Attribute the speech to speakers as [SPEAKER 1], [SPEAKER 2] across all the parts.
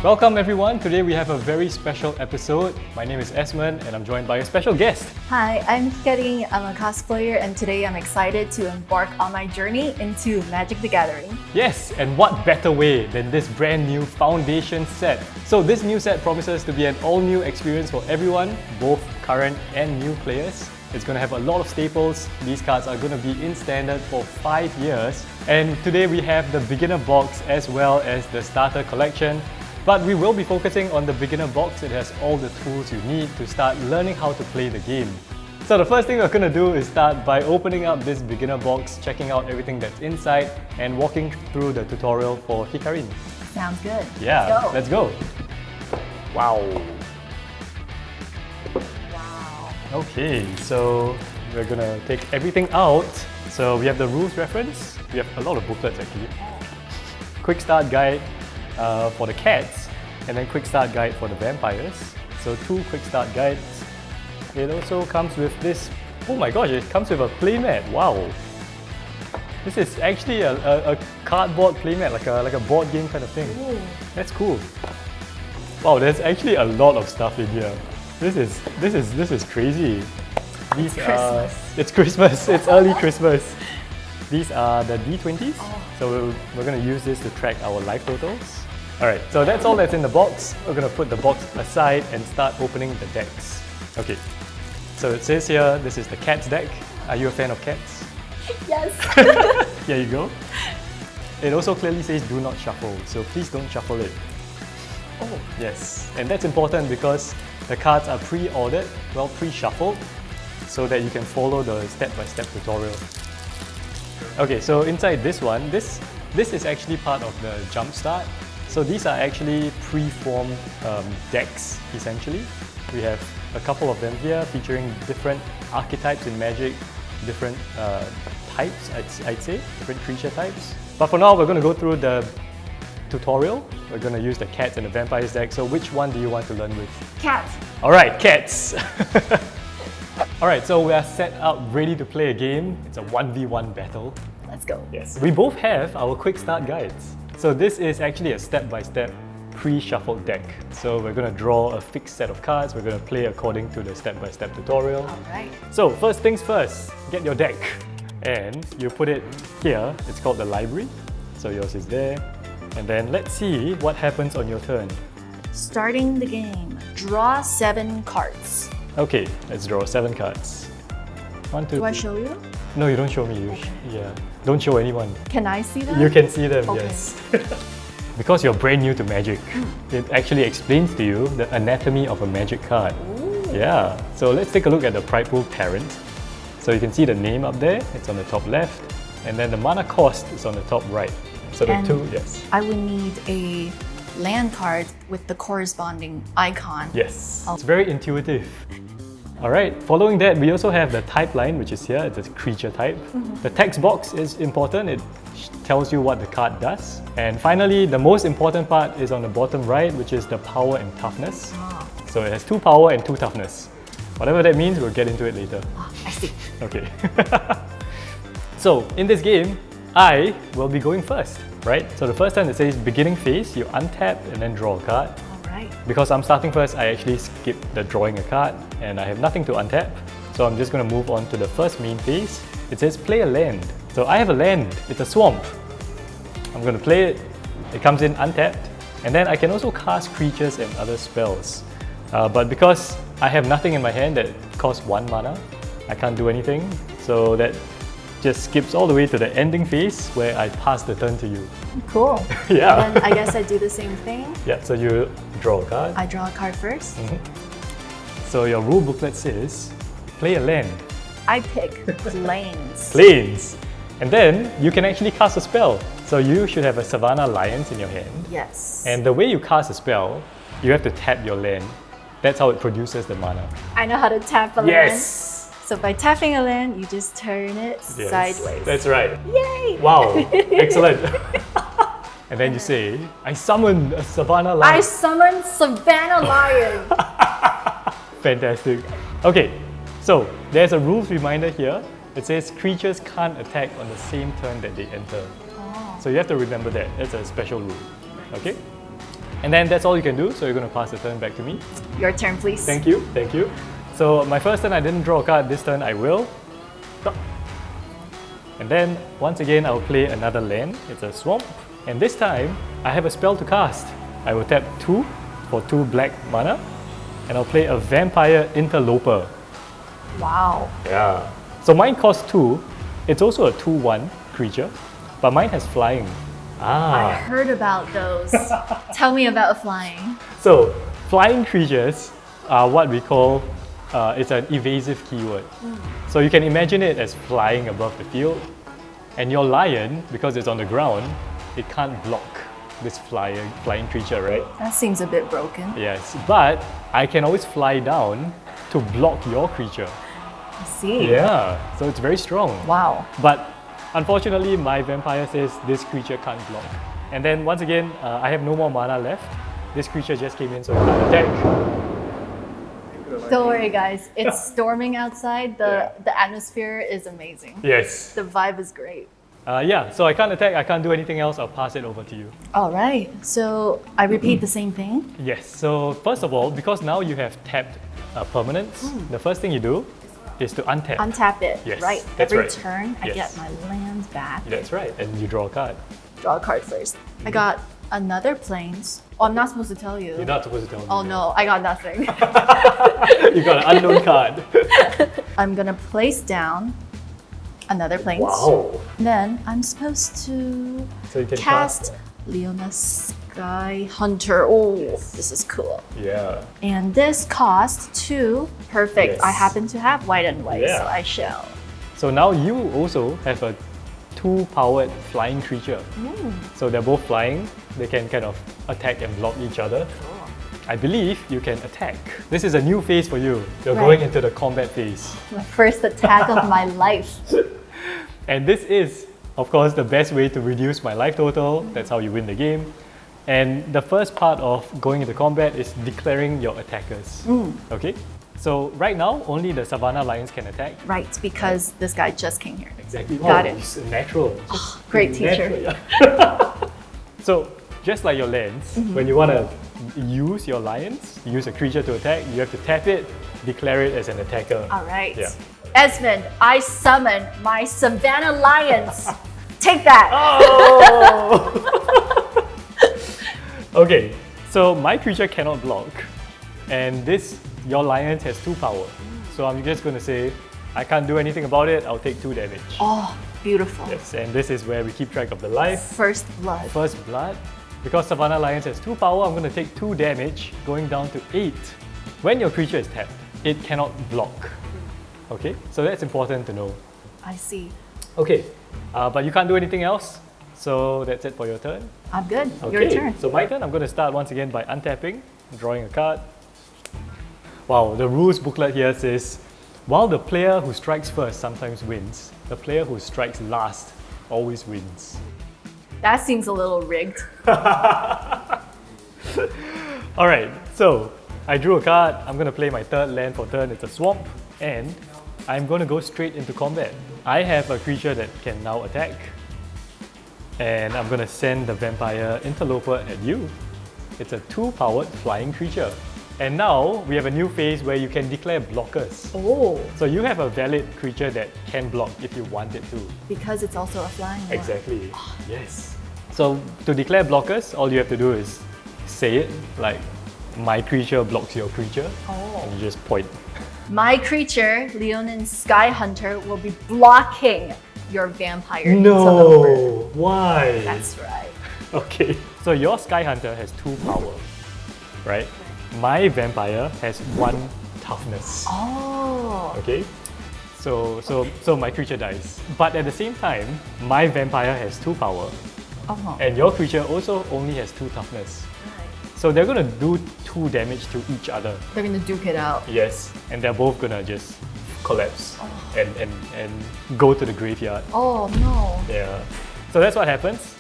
[SPEAKER 1] Welcome everyone. Today we have a very special episode. My name is Esmond and I'm joined by a special guest.
[SPEAKER 2] Hi, I'm Hikarin. I'm a cosplayer and today I'm excited to embark on my journey into Magic the Gathering.
[SPEAKER 1] Yes, and what better way than this brand new foundation set. So this new set promises to be an all-new experience for everyone, both current and new players. It's going to have a lot of staples. These cards are going to be in standard for 5 years. And today we have the beginner box as well as the starter collection. But we will be focusing on the beginner box. It has all the tools you need to start learning how to play the game. So the first thing we're going to do is start by opening up this beginner box, checking out everything that's inside and walking through the tutorial for Hikarin.
[SPEAKER 2] Sounds good.
[SPEAKER 1] Yeah, let's go. Wow.
[SPEAKER 2] Wow.
[SPEAKER 1] Okay, so we're going to take everything out. So we have the rules reference. We have a lot of booklets actually. Quick start guide for the cats, and then quick start guide for the vampires. So 2 quick start guides. It also comes with this, oh my gosh, it comes with a playmat. Wow. This is actually a cardboard playmat, like a board game kind of thing.
[SPEAKER 2] Ooh.
[SPEAKER 1] That's cool. Wow, there's actually a lot of stuff in here. This is crazy. These it's Christmas. It's early Christmas. These are the D20s.
[SPEAKER 2] Oh.
[SPEAKER 1] So we're going to use this to track our life totals. Alright, so that's all that's in the box. We're going to put the box aside and start opening the decks. Okay, so it says here, this is the cats deck. Are you a fan of cats?
[SPEAKER 2] Yes!
[SPEAKER 1] Here you go. It also clearly says do not shuffle, so please don't shuffle it.
[SPEAKER 2] Oh.
[SPEAKER 1] Yes, and that's important because the cards are pre-ordered, well pre-shuffled, so that you can follow the step-by-step tutorial. Okay, so inside this one, this is actually part of the Jumpstart. So these are actually pre-formed decks, essentially. We have a couple of them here featuring different archetypes in Magic, different types, I'd say, different creature types. But for now, we're going to go through the tutorial. We're going to use the cats and the vampires deck. So which one do you want to learn with?
[SPEAKER 2] Cat.
[SPEAKER 1] Alright, cats! Alright, so we are set up ready to play a game. It's a 1v1 battle.
[SPEAKER 2] Let's go.
[SPEAKER 1] Yes. We both have our quick start guides. So this is actually a step-by-step pre-shuffled deck. So we're going to draw a fixed set of cards. We're going to play according to the step-by-step tutorial.
[SPEAKER 2] Alright.
[SPEAKER 1] So first things first, get your deck. And you put it here. It's called the library. So yours is there. And then let's see what happens on your turn.
[SPEAKER 2] Starting the game. Draw 7 cards.
[SPEAKER 1] Okay, let's draw 7 cards. 1, 2,
[SPEAKER 2] Do I
[SPEAKER 1] 3.
[SPEAKER 2] show you?
[SPEAKER 1] No, you don't show me. Yeah, don't show anyone.
[SPEAKER 2] Can I see them?
[SPEAKER 1] You can see them,
[SPEAKER 2] Okay.
[SPEAKER 1] yes. Because you're brand new to Magic, it actually explains to you the anatomy of a Magic card.
[SPEAKER 2] Ooh.
[SPEAKER 1] Yeah, so let's take a look at the Prideful Parent. So you can see the name up there, it's on the top left, and then the mana cost is on the top right. So the
[SPEAKER 2] And
[SPEAKER 1] 2, yes.
[SPEAKER 2] I would need a land card with the corresponding icon.
[SPEAKER 1] Yes,
[SPEAKER 2] Oh.
[SPEAKER 1] it's very intuitive. Alright, following that, we also have the type line, which is here, it's a creature type. The text box is important, it tells you what the card does. And finally, the most important part is on the bottom right, which is the power and toughness.
[SPEAKER 2] Ah.
[SPEAKER 1] So it has 2 power and 2 toughness. Whatever that means, we'll get into it later.
[SPEAKER 2] I see.
[SPEAKER 1] Okay. So, in this game, I will be going first, right? So the first time it says beginning phase, you untap and then draw a card.
[SPEAKER 2] Alright.
[SPEAKER 1] Because I'm starting first, I actually skip the drawing a card and I have nothing to untap. So I'm just going to move on to the first main phase. It says play a land. So I have a land, it's a swamp. I'm going to play it, it comes in untapped. And then I can also cast creatures and other spells. But because I have nothing in my hand that costs 1 mana, I can't do anything. So that just skips all the way to the ending phase where I pass the turn to you.
[SPEAKER 2] Cool.
[SPEAKER 1] Yeah.
[SPEAKER 2] And then I guess I do the same thing.
[SPEAKER 1] Yeah, so you draw a card.
[SPEAKER 2] I draw a card first.
[SPEAKER 1] So your rule booklet says, play a land.
[SPEAKER 2] I pick Plains.
[SPEAKER 1] Plains. And then you can actually cast a spell. So you should have a Savannah Alliance in your hand.
[SPEAKER 2] Yes.
[SPEAKER 1] And the way you cast a spell, you have to tap your land. That's how it produces the mana.
[SPEAKER 2] I know how to tap a land.
[SPEAKER 1] Yes!
[SPEAKER 2] So by tapping a land, you just turn it
[SPEAKER 1] Yes,
[SPEAKER 2] sideways.
[SPEAKER 1] that's right.
[SPEAKER 2] Yay!
[SPEAKER 1] Wow, excellent. And then you say, I summon a Savannah
[SPEAKER 2] I
[SPEAKER 1] Lion.
[SPEAKER 2] summon Savannah Lion.
[SPEAKER 1] Fantastic. Okay, so there's a rules reminder here. It says creatures can't attack on the same turn that they enter.
[SPEAKER 2] Oh.
[SPEAKER 1] So you have to remember that. That's a special rule. Okay? And then that's all you can do, so you're going to pass the turn back to me.
[SPEAKER 2] Your turn, please.
[SPEAKER 1] Thank you, thank you. So my first turn I didn't draw a card, this turn I will. And then once again I'll play another land, it's a swamp. And this time I have a spell to cast. I will tap 2 for 2 black mana and I'll play a Vampire Interloper.
[SPEAKER 2] Wow.
[SPEAKER 1] Yeah. So mine costs 2, it's also a 2/1 creature, but mine has flying.
[SPEAKER 2] I heard about those. Tell me about flying.
[SPEAKER 1] So flying creatures are what we call, it's an evasive keyword. So you can imagine it as flying above the field, and your lion, because it's on the ground, it can't block this flying creature, right?
[SPEAKER 2] That seems a bit broken.
[SPEAKER 1] Yes, but I can always fly down to block your creature.
[SPEAKER 2] I see.
[SPEAKER 1] Yeah, so it's very strong.
[SPEAKER 2] Wow.
[SPEAKER 1] But unfortunately, my vampire says this creature can't block. And then once again, I have no more mana left. This creature just came in, so it can't attack.
[SPEAKER 2] Don't worry, guys. It's storming outside. The atmosphere is amazing.
[SPEAKER 1] Yes.
[SPEAKER 2] The vibe is great.
[SPEAKER 1] Yeah, so I can't attack, I can't do anything else, I'll pass it over to you.
[SPEAKER 2] All right. So I repeat the same thing.
[SPEAKER 1] Yes, so first of all, because now you have tapped permanents, the first thing you do is to untap.
[SPEAKER 2] Untap it.
[SPEAKER 1] Yes,
[SPEAKER 2] Right.
[SPEAKER 1] that's
[SPEAKER 2] Every
[SPEAKER 1] right.
[SPEAKER 2] turn, I
[SPEAKER 1] Yes.
[SPEAKER 2] get my lands back.
[SPEAKER 1] That's right, and you draw a card.
[SPEAKER 2] Draw a card first. I got another plains. Oh, I'm not supposed to tell you.
[SPEAKER 1] You're not supposed to tell me.
[SPEAKER 2] Oh no, I got nothing.
[SPEAKER 1] You got an unknown card.
[SPEAKER 2] I'm gonna place down another plains.
[SPEAKER 1] Wow.
[SPEAKER 2] Then I'm supposed to
[SPEAKER 1] So you can
[SPEAKER 2] cast Leona Sky Hunter. Oh, this is cool.
[SPEAKER 1] Yeah.
[SPEAKER 2] And this costs 2. Perfect.
[SPEAKER 1] Yes.
[SPEAKER 2] I happen to have white and white,
[SPEAKER 1] Yeah.
[SPEAKER 2] so I shall.
[SPEAKER 1] So now you also have a 2-powered flying creature. So they're both flying, they can kind of attack and block each other. I believe you can attack. This is a new phase for you. You're
[SPEAKER 2] Right.
[SPEAKER 1] going into the combat phase.
[SPEAKER 2] My first attack of my life.
[SPEAKER 1] And this is, of course, the best way to reduce my life total. That's how you win the game. And the first part of going into combat is declaring your attackers. Okay? So right now, only the Savannah Lions can attack.
[SPEAKER 2] Right, because this guy just came here.
[SPEAKER 1] Exactly.
[SPEAKER 2] Got it.
[SPEAKER 1] It's natural.
[SPEAKER 2] Great teacher.
[SPEAKER 1] Natural, yeah. So, just like your lands, when you want to use your lions, use a creature to attack, you have to tap it, declare it as an attacker.
[SPEAKER 2] All right.
[SPEAKER 1] Yeah.
[SPEAKER 2] Esmond, I summon my Savannah Lions. Take that.
[SPEAKER 1] Oh! Okay, so my creature cannot block, and your lion has 2 power. So I'm just going to say, I can't do anything about it, I'll take 2 damage.
[SPEAKER 2] Oh, beautiful.
[SPEAKER 1] Yes, and this is where we keep track of the life.
[SPEAKER 2] First blood.
[SPEAKER 1] First blood. Because Savannah Lions has 2 power, I'm going to take 2 damage, going down to 8. When your creature is tapped, it cannot block. Okay, so that's important to know.
[SPEAKER 2] I see.
[SPEAKER 1] Okay, but you can't do anything else, so that's it for your turn.
[SPEAKER 2] I'm good.
[SPEAKER 1] Okay,
[SPEAKER 2] Your turn.
[SPEAKER 1] so my turn, I'm going to start once again by untapping, drawing a card. Wow, the rules booklet here says, while the player who strikes first sometimes wins, the player who strikes last always wins.
[SPEAKER 2] That seems a little rigged.
[SPEAKER 1] Alright, so I drew a card, I'm going to play my third land for turn, it's a swamp, and I'm going to go straight into combat. I have a creature that can now attack, and I'm going to send the Vampire Interloper at you. It's a 2-powered flying creature. And now we have a new phase where you can declare blockers.
[SPEAKER 2] Oh,
[SPEAKER 1] So you have a valid creature that can block if you want it to.
[SPEAKER 2] because it's also a flying one.
[SPEAKER 1] Exactly. Yes. So to declare blockers, all you have to do is say it like, my creature blocks your creature, and you just point.
[SPEAKER 2] My creature, Leonin Sky Hunter, will be blocking your vampire interloper.
[SPEAKER 1] No! Why?
[SPEAKER 2] That's right.
[SPEAKER 1] Okay. So your Sky Hunter has 2 power, right? My vampire has 1 toughness.
[SPEAKER 2] Oh.
[SPEAKER 1] Okay? So my creature dies. But at the same time, my vampire has 2 power,
[SPEAKER 2] Oh.
[SPEAKER 1] and your creature also only has 2 toughness. So they're gonna do 2 damage to each other.
[SPEAKER 2] They're gonna duke it out.
[SPEAKER 1] Yes, and they're both gonna just collapse and go to the graveyard.
[SPEAKER 2] Oh no.
[SPEAKER 1] Yeah. So that's what happens.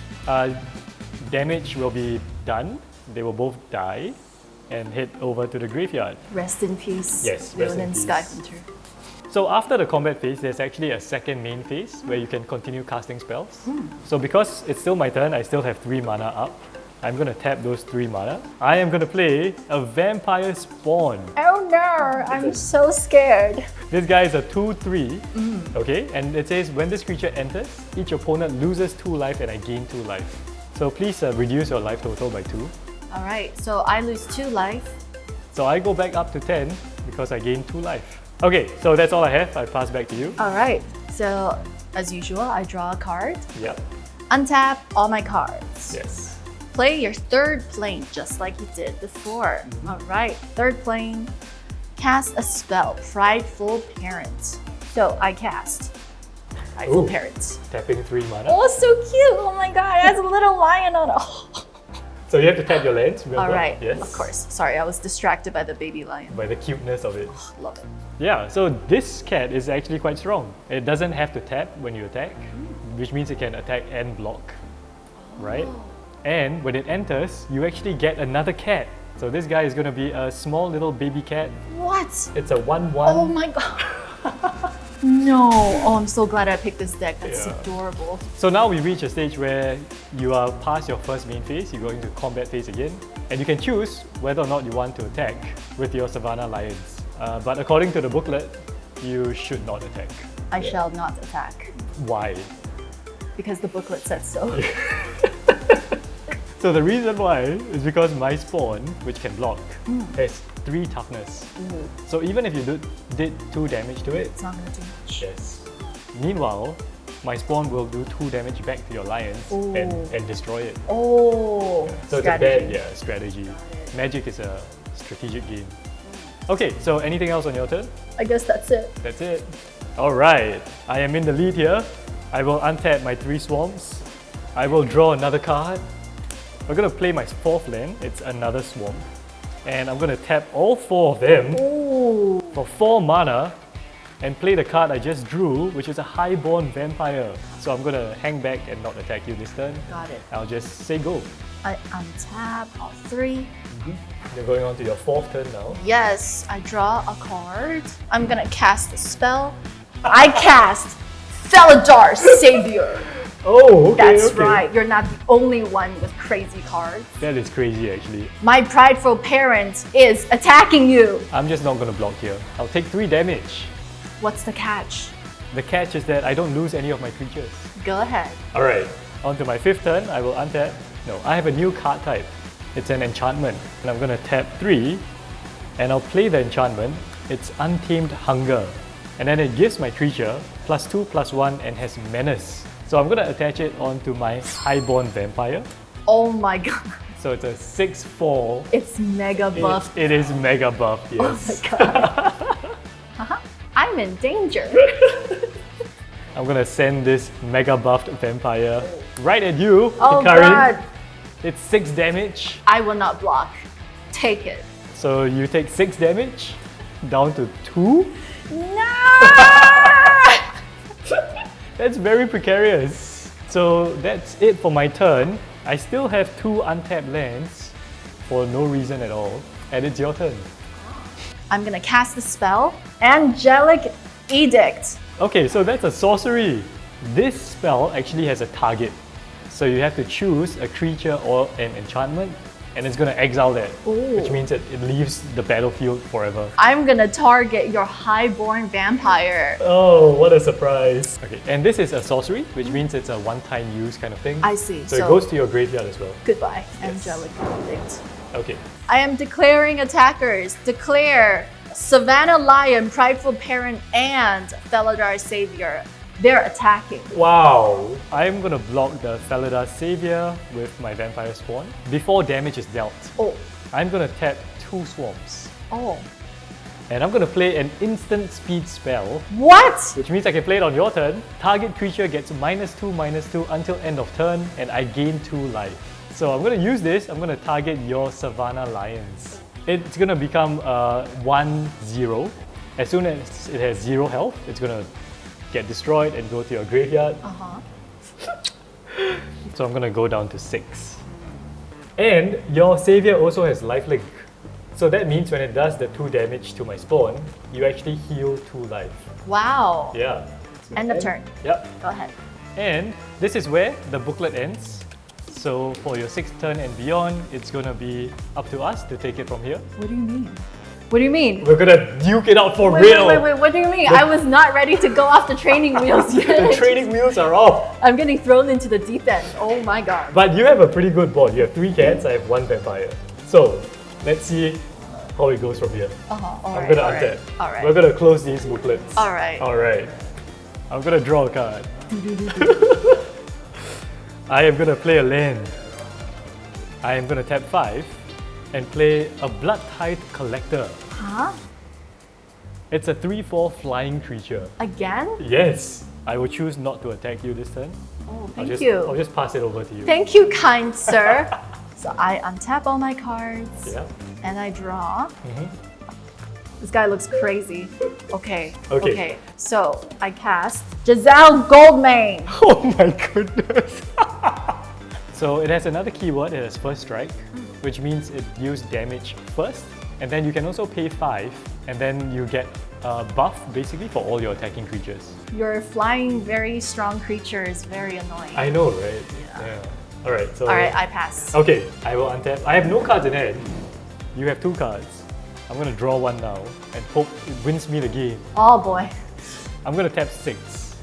[SPEAKER 1] Damage will be done. They will both die and head over to the graveyard.
[SPEAKER 2] Rest in peace.
[SPEAKER 1] Yes, rest in
[SPEAKER 2] Leonin
[SPEAKER 1] peace.
[SPEAKER 2] Sky Hunter.
[SPEAKER 1] So after the combat phase, there's actually a second main phase where you can continue casting spells. So because it's still my turn, I still have 3 mana up. I'm gonna tap those 3 mana. I am gonna play a Vampire Spawn.
[SPEAKER 2] Oh no, I'm so scared.
[SPEAKER 1] This guy is a 2/3, okay? And it says when this creature enters, each opponent loses 2 life and I gain 2 life. So please reduce your life total by 2.
[SPEAKER 2] Alright, so I lose 2 life.
[SPEAKER 1] So I go back up to 10 because I gain 2 life. Okay, so that's all I have. I pass back to you.
[SPEAKER 2] Alright, so as usual, I draw a card.
[SPEAKER 1] Yep.
[SPEAKER 2] Untap all my cards.
[SPEAKER 1] Yes.
[SPEAKER 2] Play your third plane just like you did before. Alright, third plane. Cast a spell, Prideful Parent. So I cast Prideful Parent.
[SPEAKER 1] Tapping 3 mana.
[SPEAKER 2] Oh, so cute! Oh my god, it has a little lion on it. Oh.
[SPEAKER 1] So you have to tap your lands, remember?
[SPEAKER 2] Alright,
[SPEAKER 1] yes.
[SPEAKER 2] of course. Sorry, I was distracted by the baby lion.
[SPEAKER 1] By the cuteness of it.
[SPEAKER 2] Love it.
[SPEAKER 1] Yeah, so this cat is actually quite strong. It doesn't have to tap when you attack, which means it can attack and block, right? And when it enters, you actually get another cat. So this guy is going to be a small little baby cat.
[SPEAKER 2] What?
[SPEAKER 1] It's a 1/1.
[SPEAKER 2] Oh my god. No. Oh, I'm so glad I picked this deck. That's adorable.
[SPEAKER 1] So now we reach a stage where you are past your first main phase, you go into combat phase again, and you can choose whether or not you want to attack with your Savannah Lions. But according to the booklet, you should not attack.
[SPEAKER 2] I shall not attack.
[SPEAKER 1] Why?
[SPEAKER 2] Because the booklet said so.
[SPEAKER 1] So the reason why is because my Spawn, which can block, has 3 toughness. So even if you did 2 damage to it,
[SPEAKER 2] It's not gonna do much.
[SPEAKER 1] yes. Meanwhile, my Spawn will do 2 damage back to your Lions and destroy it.
[SPEAKER 2] Oh,
[SPEAKER 1] So
[SPEAKER 2] strategy.
[SPEAKER 1] it's a bad strategy. Magic is a strategic game. Okay, so anything else on your turn?
[SPEAKER 2] I guess that's it.
[SPEAKER 1] That's it. Alright, I am in the lead here. I will untap my 3 swamps. I will draw another card. I'm gonna play my 4th land. It's another swamp. And I'm gonna tap all 4 of them for 4 mana and play the card I just drew, which is a Highborn Vampire. So I'm gonna hang back and not attack you this turn.
[SPEAKER 2] Got it.
[SPEAKER 1] I'll just say go.
[SPEAKER 2] I untap all 3.
[SPEAKER 1] You're going on to your 4th turn now.
[SPEAKER 2] Yes, I draw a card. I'm gonna cast a spell. I cast Felidar Savior.
[SPEAKER 1] Oh, okay,
[SPEAKER 2] That's
[SPEAKER 1] okay.
[SPEAKER 2] right. You're not the only one with crazy cards.
[SPEAKER 1] That is crazy actually.
[SPEAKER 2] My prideful parent is attacking you.
[SPEAKER 1] I'm just not gonna block here. I'll take 3 damage.
[SPEAKER 2] What's the catch?
[SPEAKER 1] The catch is that I don't lose any of my creatures.
[SPEAKER 2] Go ahead.
[SPEAKER 1] Alright, on to my 5th turn, I will untap. No, I have a new card type. It's an enchantment. And I'm gonna tap 3 and I'll play the enchantment. It's Untamed Hunger. And then it gives my creature +2/+1 and has menace. So I'm gonna attach it onto my Highborn Vampire.
[SPEAKER 2] Oh my god.
[SPEAKER 1] So it's a 6/4.
[SPEAKER 2] It's mega buff.
[SPEAKER 1] It is mega buff,
[SPEAKER 2] Oh my
[SPEAKER 1] yes.
[SPEAKER 2] god. I'm in danger.
[SPEAKER 1] I'm gonna send this mega buffed vampire right at you,
[SPEAKER 2] Oh
[SPEAKER 1] Hikari.
[SPEAKER 2] god.
[SPEAKER 1] It's 6 damage.
[SPEAKER 2] I will not block. Take it.
[SPEAKER 1] So you take 6 damage, down to 2.
[SPEAKER 2] No!
[SPEAKER 1] That's very precarious. So that's it for my turn. I still have 2 untapped lands for no reason at all. And it's your turn.
[SPEAKER 2] I'm gonna cast the spell, Angelic Edict.
[SPEAKER 1] Okay, so that's a sorcery. This spell actually has a target. So you have to choose a creature or an enchantment, and it's gonna exile that, which means that it leaves the battlefield forever.
[SPEAKER 2] I'm gonna target your highborn vampire.
[SPEAKER 1] Oh, what a surprise. Okay, and this is a sorcery, which means it's a one-time use kind of thing.
[SPEAKER 2] I see.
[SPEAKER 1] So it goes to your graveyard as well.
[SPEAKER 2] Goodbye, Angelic Edict.
[SPEAKER 1] Okay.
[SPEAKER 2] I am declaring attackers. Declare Savannah Lion, Prideful Parent, and Felidar Savior. They're attacking.
[SPEAKER 1] Wow! I'm gonna block the Felidar Savior with my Vampire Spawn before damage is dealt.
[SPEAKER 2] Oh.
[SPEAKER 1] I'm gonna tap 2 swamps.
[SPEAKER 2] Oh.
[SPEAKER 1] And I'm gonna play an instant speed spell,
[SPEAKER 2] What?
[SPEAKER 1] which means I can play it on your turn. Target creature gets -2/-2 until end of turn, and I gain 2 life. So I'm gonna use this, I'm gonna target your Savannah Lions. It's gonna become 1/0. As soon as it has 0 health, it's gonna get destroyed and go to your graveyard. So I'm gonna go down to 6. And your Savior also has lifelink. So that means when it does the 2 damage to my Spawn, you actually heal 2 life.
[SPEAKER 2] Wow.
[SPEAKER 1] Yeah.
[SPEAKER 2] End of turn.
[SPEAKER 1] Yep.
[SPEAKER 2] Go ahead.
[SPEAKER 1] And this is where the booklet ends. So for your 6th turn and beyond, it's gonna be up to us to take it from here.
[SPEAKER 2] What do you mean? What do you mean?
[SPEAKER 1] We're gonna duke it out for
[SPEAKER 2] Wait,
[SPEAKER 1] real!
[SPEAKER 2] wait, what do you mean? I was not ready to go off the training wheels yet.
[SPEAKER 1] The training wheels are off!
[SPEAKER 2] I'm getting thrown into the deep end. Oh my god.
[SPEAKER 1] But you have a pretty good board. You have 3 cats, I have 1 vampire. So, let's see how it goes from here. I'm gonna untap.
[SPEAKER 2] Alright.
[SPEAKER 1] We're gonna close these booklets.
[SPEAKER 2] Alright.
[SPEAKER 1] Alright. I'm gonna draw a card. I am gonna play a land. I am gonna tap 5 and play a Blood-Tithe Collector.
[SPEAKER 2] Huh?
[SPEAKER 1] It's a 3/4 flying creature.
[SPEAKER 2] Again?
[SPEAKER 1] Yes! I will choose not to attack you this turn.
[SPEAKER 2] Oh,
[SPEAKER 1] I'll
[SPEAKER 2] you.
[SPEAKER 1] just pass it over to you.
[SPEAKER 2] Thank you, kind sir. So I untap all my cards.
[SPEAKER 1] Yeah.
[SPEAKER 2] And I draw. This guy looks crazy. Okay. So I cast Giselle Goldmane.
[SPEAKER 1] Oh my goodness! So it has another keyword, it has first strike, which means it deals damage first, and then you can also pay 5, and then you get a buff basically for all your attacking creatures.
[SPEAKER 2] Your flying, very strong creature is very annoying.
[SPEAKER 1] I know, right? Yeah. Alright, so...
[SPEAKER 2] Alright, I pass.
[SPEAKER 1] Okay, I will untap. I have no cards in hand. You have 2 cards. I'm gonna draw 1 now and hope it wins me the game.
[SPEAKER 2] Oh boy.
[SPEAKER 1] I'm gonna tap 6.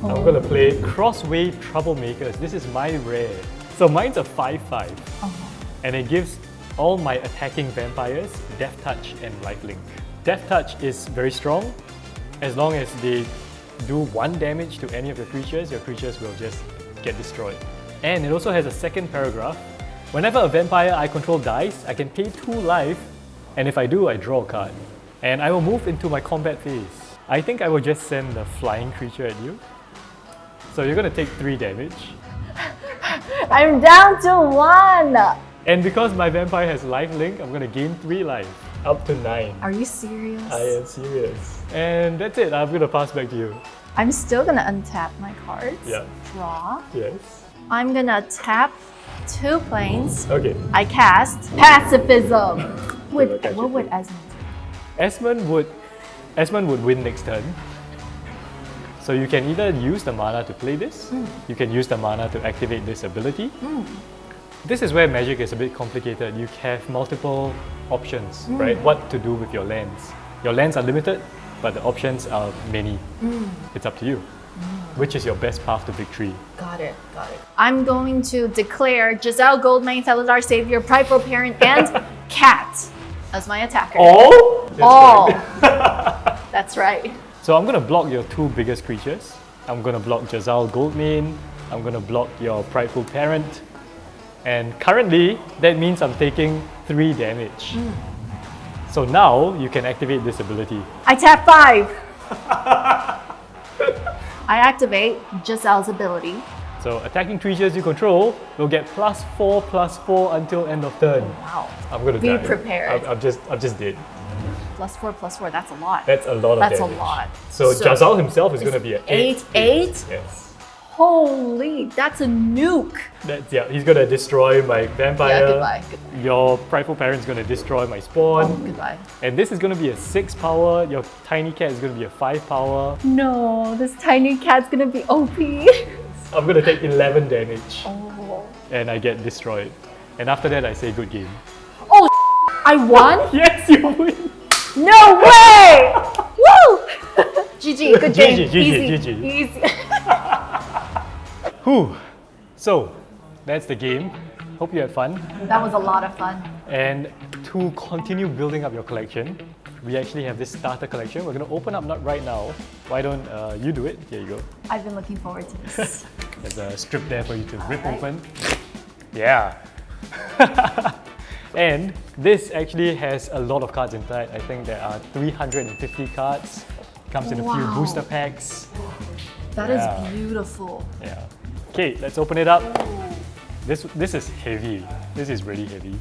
[SPEAKER 1] I'm gonna play Crossway Troublemakers. This is my rare. So mine's a 5/5. And it gives all my attacking vampires Death Touch and Lifelink. Death Touch is very strong. As long as they do 1 damage to any of your creatures will just get destroyed. And it also has a second paragraph. Whenever a vampire I control dies, I can pay 2 life, and if I do, I draw a card. And I will move into my combat phase. I think I will just send the flying creature at you. So you're gonna take 3 damage.
[SPEAKER 2] I'm down to 1!
[SPEAKER 1] And because my vampire has lifelink, I'm gonna gain 3 life, up to 9.
[SPEAKER 2] Are you serious?
[SPEAKER 1] I am serious. And that's it, I'm gonna pass back to you.
[SPEAKER 2] I'm still gonna untap my cards.
[SPEAKER 1] Yeah.
[SPEAKER 2] Draw.
[SPEAKER 1] Yes.
[SPEAKER 2] I'm gonna tap 2 planes.
[SPEAKER 1] Okay.
[SPEAKER 2] I cast Pacifism. What would Esmond do?
[SPEAKER 1] Esmond would win next turn. So you can either use the mana to play this, you can use the mana to activate this ability. This is where Magic is a bit complicated. You have multiple options, right? What to do with your lands. Your lands are limited, but the options are many. It's up to you. Which is your best path to victory?
[SPEAKER 2] Got it. I'm going to declare Giselle Goldmane, Felidar Savior, Prideful Parent, and Cat as my attacker.
[SPEAKER 1] All?
[SPEAKER 2] That's right.
[SPEAKER 1] So I'm going to block your 2 biggest creatures. I'm going to block Giselle Goldmane. I'm going to block your Prideful Parent. And currently, that means I'm taking 3 damage. So now, you can activate this ability.
[SPEAKER 2] I tap 5! I activate Giselle's ability.
[SPEAKER 1] So attacking creatures you control will get +4/+4 until end of turn.
[SPEAKER 2] Wow.
[SPEAKER 1] I'm going to
[SPEAKER 2] Be
[SPEAKER 1] die.
[SPEAKER 2] prepared.
[SPEAKER 1] I've just did.
[SPEAKER 2] +4/+4, that's a lot.
[SPEAKER 1] That's a lot of damage.
[SPEAKER 2] That's a lot.
[SPEAKER 1] So Giselle himself is going to be an 8.
[SPEAKER 2] 8?
[SPEAKER 1] Yes.
[SPEAKER 2] Holy, that's a nuke.
[SPEAKER 1] He's going to destroy my vampire.
[SPEAKER 2] Yeah, goodbye.
[SPEAKER 1] Your Prideful Parent is going to destroy my spawn.
[SPEAKER 2] Goodbye.
[SPEAKER 1] And this is going to be a 6 power. Your tiny cat is going to be a 5 power.
[SPEAKER 2] No, this tiny cat's gonna be OP.
[SPEAKER 1] I'm going to take 11 damage.
[SPEAKER 2] Oh.
[SPEAKER 1] And I get destroyed. And after that, I say good game.
[SPEAKER 2] Oh, I won?
[SPEAKER 1] Yes, you win!
[SPEAKER 2] No way! Woo! GG, good game.
[SPEAKER 1] GG.
[SPEAKER 2] Easy.
[SPEAKER 1] Whew. So, that's the game. Hope you had fun.
[SPEAKER 2] That was a lot of fun.
[SPEAKER 1] And to continue building up your collection, we actually have this starter collection. We're going to open up, not right now. Why don't you do it? Here you go.
[SPEAKER 2] I've been looking forward to this.
[SPEAKER 1] There's a strip there for you to rip open. Yeah. And this actually has a lot of cards inside. I think there are 350 cards. Comes in a few booster packs.
[SPEAKER 2] That is beautiful.
[SPEAKER 1] Yeah. Okay, let's open it up. This is heavy. This is really heavy.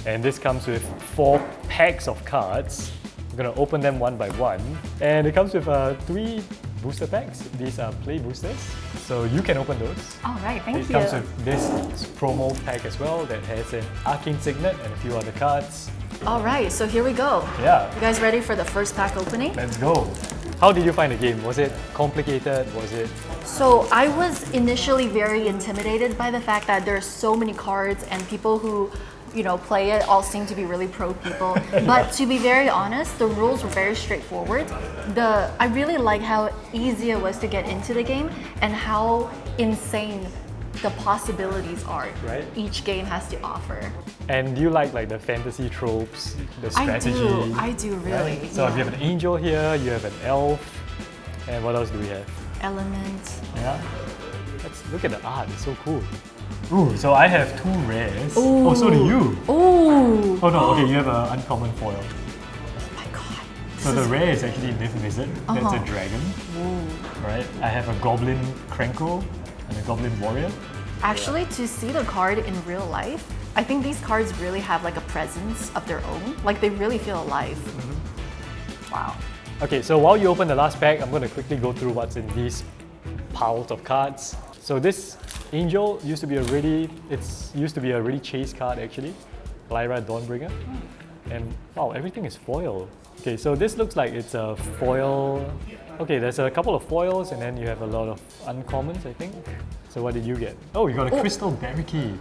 [SPEAKER 1] And this comes with 4 packs of cards. I'm gonna open them one by one. And it comes with 3 booster packs. These are play boosters. So you can open those.
[SPEAKER 2] All right, thank you.
[SPEAKER 1] It comes with this promo pack as well that has an Arcane Signet and a few other cards.
[SPEAKER 2] All right, so here we go.
[SPEAKER 1] Yeah.
[SPEAKER 2] You guys ready for the first pack opening?
[SPEAKER 1] Let's go. How did you find the game? Was it complicated? Was it...
[SPEAKER 2] So I was initially very intimidated by the fact that there's so many cards and people who, you know, play it all seem to be really pro people. But to be very honest, the rules were very straightforward. I really like how easy it was to get into the game and how insane the possibilities are each game has to offer.
[SPEAKER 1] And do you like the fantasy tropes, the strategy?
[SPEAKER 2] I do really.
[SPEAKER 1] Right? So you have an angel here, you have an elf, and what else do we have?
[SPEAKER 2] Element.
[SPEAKER 1] Yeah. Let's look at the art, it's so cool. Ooh, so I have 2 rares.
[SPEAKER 2] Ooh.
[SPEAKER 1] Oh, so do you.
[SPEAKER 2] Ooh.
[SPEAKER 1] Oh no, okay, you have an uncommon foil.
[SPEAKER 2] Oh my god.
[SPEAKER 1] So the rare is actually Nyth Wizard, that's a dragon.
[SPEAKER 2] Ooh.
[SPEAKER 1] Right? I have a Goblin Krenko and a Goblin Warrior.
[SPEAKER 2] Actually, to see the card in real life, I think these cards really have like a presence of their own. Like they really feel alive. Wow.
[SPEAKER 1] Okay, so while you open the last pack, I'm going to quickly go through what's in these piles of cards. So this Angel used to be a really chase card actually, Lyra Dawnbringer. And wow, everything is foil. Okay, so this looks like it's a foil. Okay, there's a couple of foils and then you have a lot of uncommons, I think. So what did you get? Oh, you got a Crystal Barricade.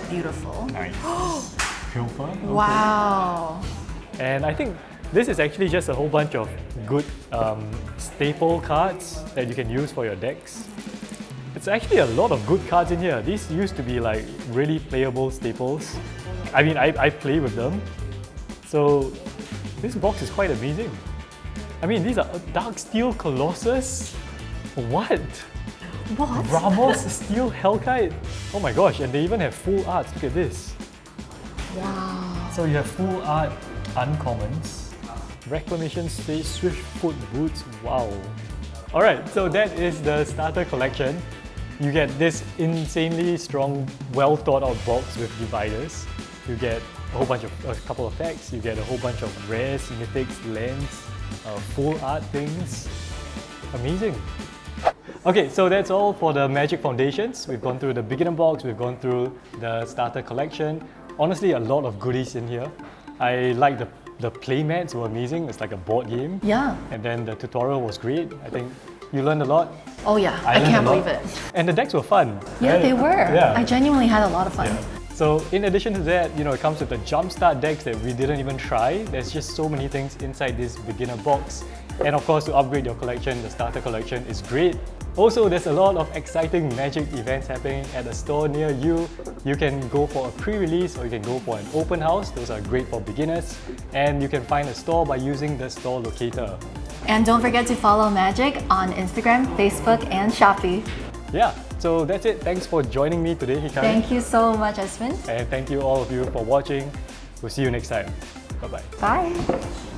[SPEAKER 2] Beautiful.
[SPEAKER 1] Nice. Pilfer. Okay.
[SPEAKER 2] Wow.
[SPEAKER 1] And I think this is actually just a whole bunch of good staple cards that you can use for your decks. It's actually a lot of good cards in here. These used to be like really playable staples. I mean, I play with them. So this box is quite amazing. I mean, these are Darksteel Colossus. What?
[SPEAKER 2] What?
[SPEAKER 1] Ramos Steel Hellkite. Oh my gosh, and they even have full arts. Look at this.
[SPEAKER 2] Wow.
[SPEAKER 1] So you have full art uncommons. Reclamation Stage Swiftfoot Boots. Wow. Alright, so that is the starter collection. You get this insanely strong, well thought out box with dividers. You get a couple of packs. You get a whole bunch of rares, mythics, lands, full art things. Amazing. Okay, so that's all for the Magic Foundations. We've gone through the beginner box, we've gone through the starter collection. Honestly, a lot of goodies in here. I like the playmats were amazing. It's like a board game.
[SPEAKER 2] Yeah.
[SPEAKER 1] And then the tutorial was great. I think you learned a lot.
[SPEAKER 2] Oh yeah, I can't believe it.
[SPEAKER 1] And the decks were fun.
[SPEAKER 2] Yeah,
[SPEAKER 1] right?
[SPEAKER 2] they were.
[SPEAKER 1] Yeah.
[SPEAKER 2] I genuinely had a lot of fun.
[SPEAKER 1] Yeah. So in addition to that, you know, it comes with the jumpstart decks that we didn't even try. There's just so many things inside this beginner box. And of course, to upgrade your collection, the starter collection is great. Also, there's a lot of exciting Magic events happening at a store near you. You can go for a pre-release or you can go for an open house. Those are great for beginners. And you can find a store by using the store locator.
[SPEAKER 2] And don't forget to follow Magic on Instagram, Facebook, and Shopee.
[SPEAKER 1] Yeah, so that's it. Thanks for joining me today, Hikari.
[SPEAKER 2] Thank you so much, Espen.
[SPEAKER 1] And thank you all of you for watching. We'll see you next time. Bye-bye.
[SPEAKER 2] Bye.